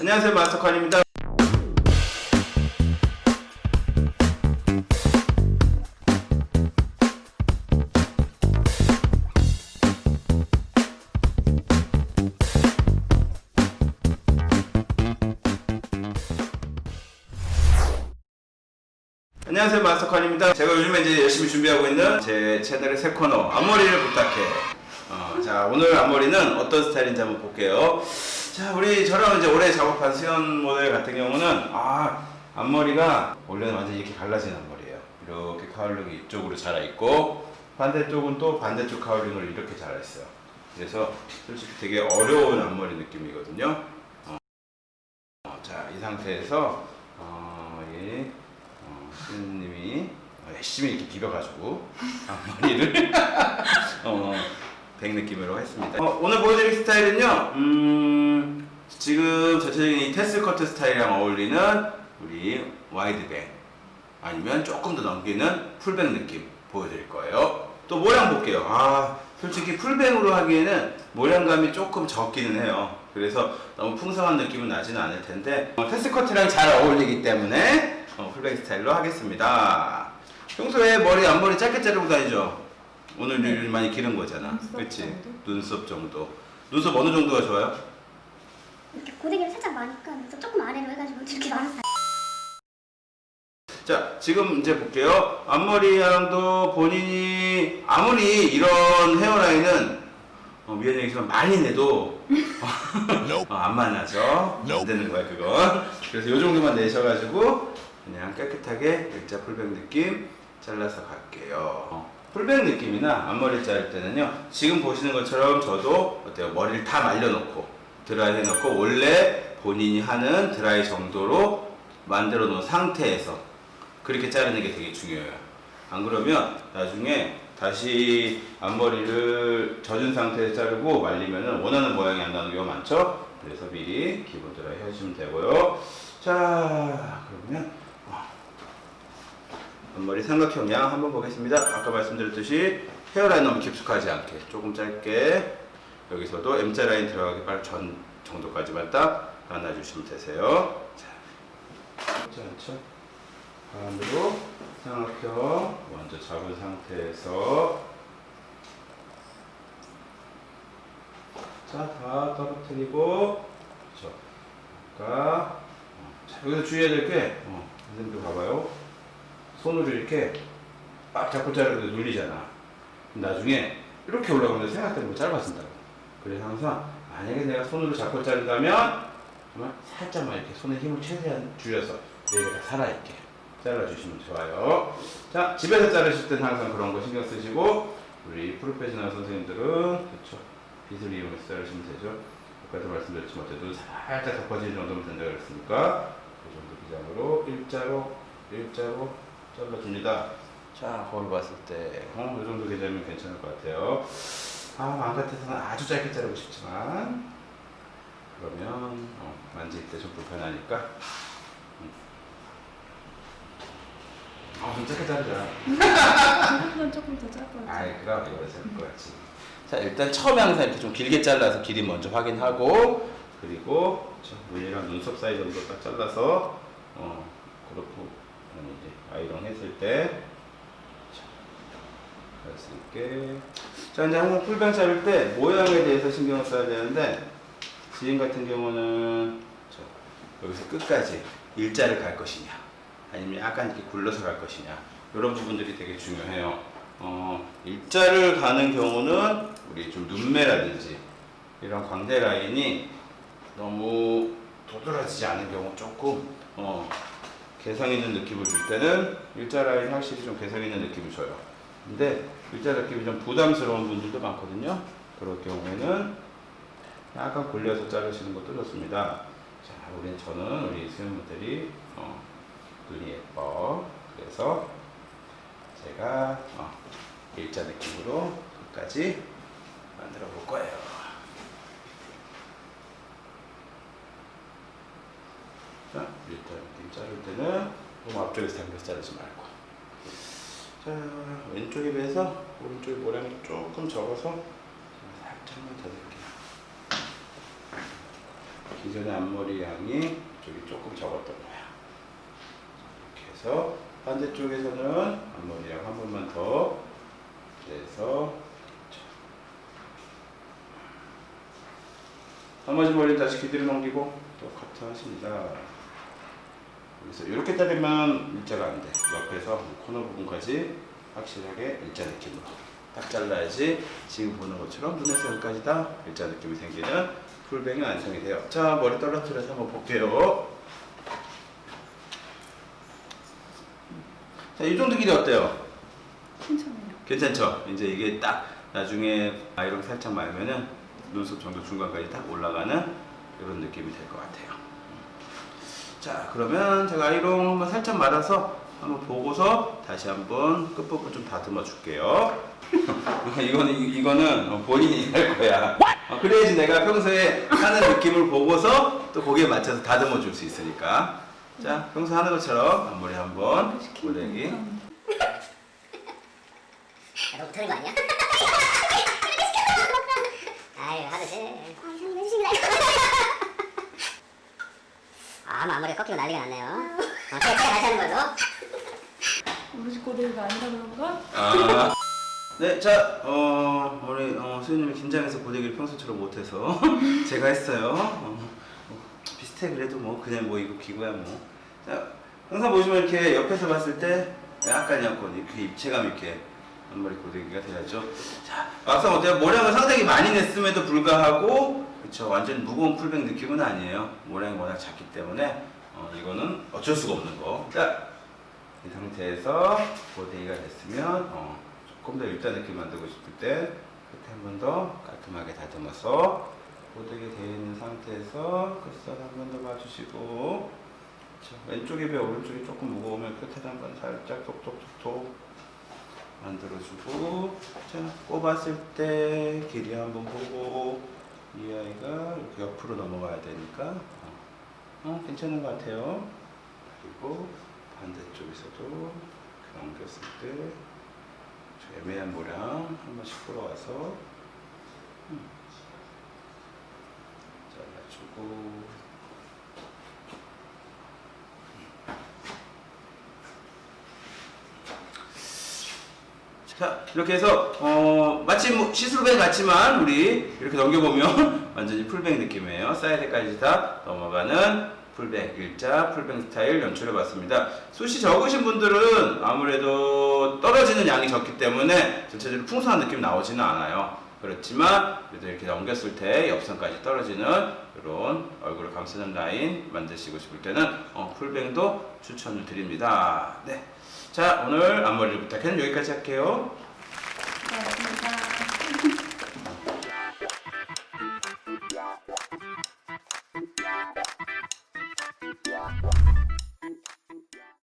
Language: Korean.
안녕하세요, 마스터칸입니다. 안녕하세요, 마스터칸입니다. 제가 요즘에 이제 열심히 준비하고 있는 제 채널의 새 코너, 앞머리를 부탁해. 자, 오늘 앞머리는 어떤 스타일인지 한번 볼게요. 자, 우리 저랑 이제 오래 작업한 수연 모델 같은 경우는 앞머리가 원래는 완전 이렇게 갈라진 앞머리예요. 이렇게 카울링이 이쪽으로 자라 있고 반대쪽은 또 반대쪽 카울링을 이렇게 자라 있어요. 그래서 솔직히 되게 어려운 앞머리 느낌이거든요. 자, 이 상태에서 수연님이 열심히 이렇게 비벼가지고 앞머리를 백 느낌으로 했습니다. 오늘 보여드릴 스타일은요, 지금 전체적인 이 테슬 커트 스타일이랑 어울리는 우리 와이드백 아니면 조금 더 넘기는 풀백 느낌 보여드릴 거예요. 또 모양 볼게요. 솔직히 풀백으로 하기에는 모양감이 조금 적기는 해요. 그래서 너무 풍성한 느낌은 나지는 않을 텐데 테슬 커트랑 잘 어울리기 때문에 풀백 스타일로 하겠습니다. 평소에 앞머리 짧게 자르고 다니죠? 오늘 요즘 많이 기른 거잖아. 그치? 눈썹 정도. 눈썹 어느 정도가 좋아요? 이렇게 고데기를 살짝 마니까 눈썹 조금 아래로 해가지고 이렇게 말았어요. 자, 지금 이제 볼게요. 앞머리랑도 본인이 아무리 이런 헤어라인은 미안 얘기지만 많이 내도 안 만나죠. 안 되는 거야 그건. 그래서 요 정도만 내셔가지고 그냥 깨끗하게 일자 풀백 느낌 잘라서 갈게요. 풀백 느낌이나 앞머리 자를 때는요, 지금 보시는 것처럼 저도 어때요? 머리를 다 말려놓고 드라이 해놓고 원래 본인이 하는 드라이 정도로 만들어 놓은 상태에서 그렇게 자르는 게 되게 중요해요. 안 그러면 나중에 다시 앞머리를 젖은 상태에서 자르고 말리면 원하는 모양이 안 나오는 경우가 많죠. 그래서 미리 기본 드라이 해주시면 되고요. 자, 그러면 앞머리 삼각형 양 한번 보겠습니다. 아까 말씀드렸듯이 헤어라인 너무 깊숙하지 않게 조금 짧게, 여기서도 M자 라인 들어가기 바로 전 정도까지만 딱 잘라주시면 되세요. 자, 쉽지 않죠? 반으로 삼각형 먼저 잡은 상태에서 자, 다 떨어뜨리고, 그렇죠. 아까 자, 여기서 주의해야 될 게 선생님도 봐봐요. 손으로 이렇게 막 잡고 자르고 눌리잖아. 나중에 이렇게 올라가면 생각대로 짧아진다고. 그래서 항상 만약에 내가 손으로 잡고 자른다면 정말 살짝만 이렇게 손에 힘을 최대한 줄여서 여기가 살아있게 잘라주시면 좋아요. 자, 집에서 자르실 때는 항상 그런 거 신경 쓰시고, 우리 프로페셔널 선생님들은 그렇죠, 빗을 이용해서 자르시면 되죠. 아까도 말씀드렸지만 눈 살짝 덮어지는 정도면 된다고 그랬으니까 그 정도 기장으로 일자로 잘라줍니다. 자, 거울 봤을 때 이 정도 계좌면 괜찮을 것 같아요. 마음 같아서는 아주 짧게 자르고 싶지만 그러면 만질 때 좀 불편하니까 좀 짧게 자르자. 생각보다 조금 더 짧아요. 그럼 이거 잘할 것 같지. 자, 일단 처음에 항상 이렇게 좀 길게 잘라서 길이 먼저 확인하고, 그리고 물이랑 눈썹 사이 정도 딱 잘라서 그렇고 이제 아이롱 했을 때 할 수 있게. 자, 이제 항상 풀뱅 자를 때 모양에 대해서 신경을 써야 되는데, 지금 같은 경우는 여기서 끝까지 일자를 갈 것이냐 아니면 약간 이렇게 굴러서 갈 것이냐, 이런 부분들이 되게 중요해요. 일자를 가는 경우는 우리 좀 눈매라든지 이런 광대 라인이 너무 도드라지지 않은 경우, 조금 개성 있는 느낌을 줄 때는 일자 라인이 확실히 좀 개성 있는 느낌을 줘요. 근데 일자 느낌이 좀 부담스러운 분들도 많거든요. 그럴 경우에는 약간 굴려서 자르시는 것도 좋습니다. 자, 우리 수연 모델이 눈이 예뻐. 그래서 제가 일자 느낌으로 끝까지 만들어 볼 거예요. 자, 일자 느낌 자를 때는 너무 앞쪽에서 당겨서 자르지 말고, 자, 왼쪽에 비해서 오른쪽 모양이 조금 적어서 살짝만 더 넣을게요. 기존의 앞머리 양이 쪽이 조금 적었던 거야. 이렇게 해서 반대쪽에서는 앞머리 양 한 번만 더 내서 나머지 머리는 다시 길이를 넘기고 똑같이 하십니다. 여기서 이렇게 자르면 일자가 안 돼. 옆에서 코너 부분까지 확실하게 일자 느낌으로 딱 잘라야지 지금 보는 것처럼 눈에서 여기까지 다 일자 느낌이 생기는 풀뱅이 완성이 돼요. 자, 머리 떨어뜨려서 한번 볼게요. 자, 이 정도 길이 어때요? 괜찮아요. 괜찮죠? 이제 이게 딱 나중에 아이롱 살짝 말면은 눈썹 정도 중간까지 딱 올라가는 이런 느낌이 될 것 같아요. 자, 그러면 제가 아이롱 한번 살짝 말아서 한번 보고서 다시 한번 끝부분 좀 다듬어 줄게요. 이거는 본인이 할 거야. 그래야지 내가 평소에 하는 느낌을 보고서 또 거기에 맞춰서 다듬어 줄 수 있으니까. 자, 평소 하는 것처럼 앞머리 한번 고데기. 너 못하는 거 아니야? 아유 하듯이. 아, 이상이 해주시기다. 아마 앞머리가 꺾이고 난리가 났네요. 제가 다시 하는 걸로. 우리 집 고데기가 아니라 그런가? 아. 네, 자, 우리 수현님이 긴장해서 고데기를 평소처럼 못해서 제가 했어요. 비슷해 그래도 뭐 그냥 뭐 이거 기구야 뭐. 자, 항상 보시면 이렇게 옆에서 봤을 때 약간 이렇게 입체감 있게 앞머리 고데기가 돼야죠. 자, 막상 어때요? 모량을 상당히 많이 냈음에도 불구하고 그쵸, 완전 무거운 풀백 느낌은 아니에요. 모량이 워낙 작기 때문에 이거는 어쩔 수가 없는 거. 자, 이 상태에서 고데기가 됐으면 조금 더 일자 느낌 만들고 싶을 때 끝에 한 번 더 깔끔하게 다듬어서 고데기 되어 있는 상태에서 끝선 한 번 더 봐주시고, 자, 왼쪽에 비해 오른쪽이 조금 무거우면 끝에 한 번 살짝 톡톡톡톡 만들어주고, 자, 꼽았을 때 길이 한번 보고 이 아이가 이렇게 옆으로 넘어가야 되니까 괜찮은 것 같아요. 그리고 반대쪽에서도 넘겼을 때 애매한 모양 한 번씩 풀어와서 잘라주고, 자, 이렇게 해서 마치 뭐 시스루백 같지만 우리 이렇게 넘겨보면 완전히 풀백 느낌이에요. 사이드까지 다 넘어가는 풀백, 일자 풀백 스타일 연출해봤습니다. 숱이 적으신 분들은 아무래도 떨어지는 양이 적기 때문에 전체적으로 풍성한 느낌이 나오지는 않아요. 그렇지만 그래도 이렇게 넘겼을 때 옆선까지 떨어지는 이런 얼굴을 감싸는 라인 만드시고 싶을 때는 풀뱅도 추천을 드립니다. 네, 자, 오늘 앞머리를 부탁해는 여기까지 할게요. 네,